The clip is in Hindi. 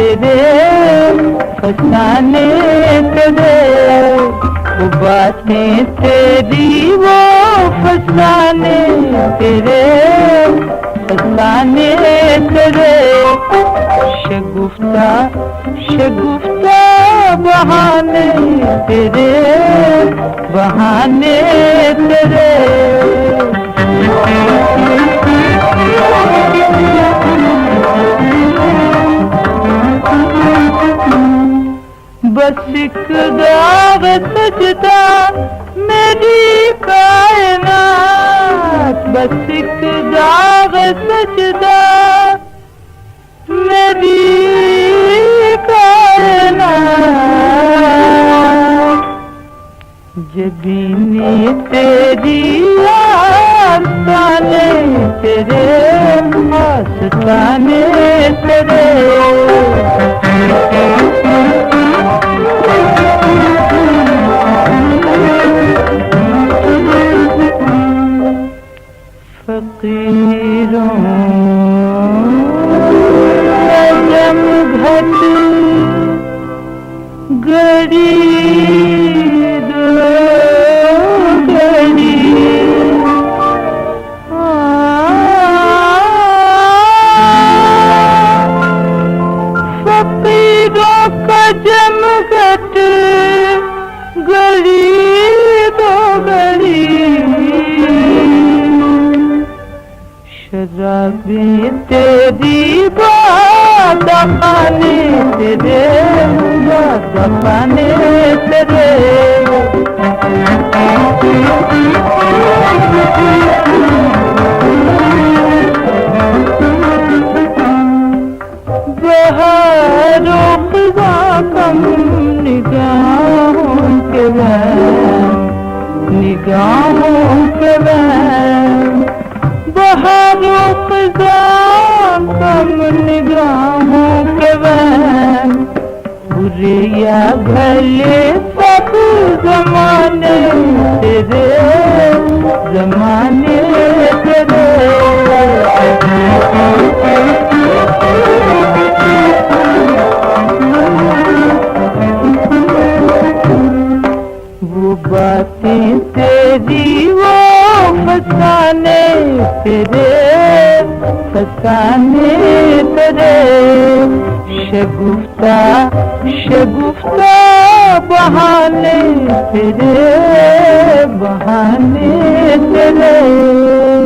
तेरे, फसाने तेरे, वो बातें तेरी वो फसाने तेरे, फसाने तेरे, शगुफ्ता शगुफ्ता बहाने तेरे, बहाने तेरे। बस एक दावत सजदा मेरी कायनात, बस एक दावत सजदा मेरी कायनात, जबीने तेरी आस्ताने तेरे, आस्ताने तेरे। फकीरों जम घट गड़ी दो गड़ी, फकीरों का जम घट गड़ी दो गड़ी, शराबी तेरी बात खाने तेरे, बात खाने तेरे। बहारों ख़ुदा कम निगाहों के वैन, निगाहों के वैन, बहारों ख़ुदा कम निगाहों के वैन, बुरे या भले सब ज़माने तेरे, ज़माने तेरे। वो बातें तेरी वो फसाने तेरे, फसाने तेरे, शगुफ्ता शगुफ्ता बहाने तेरे, बहाने तेरे।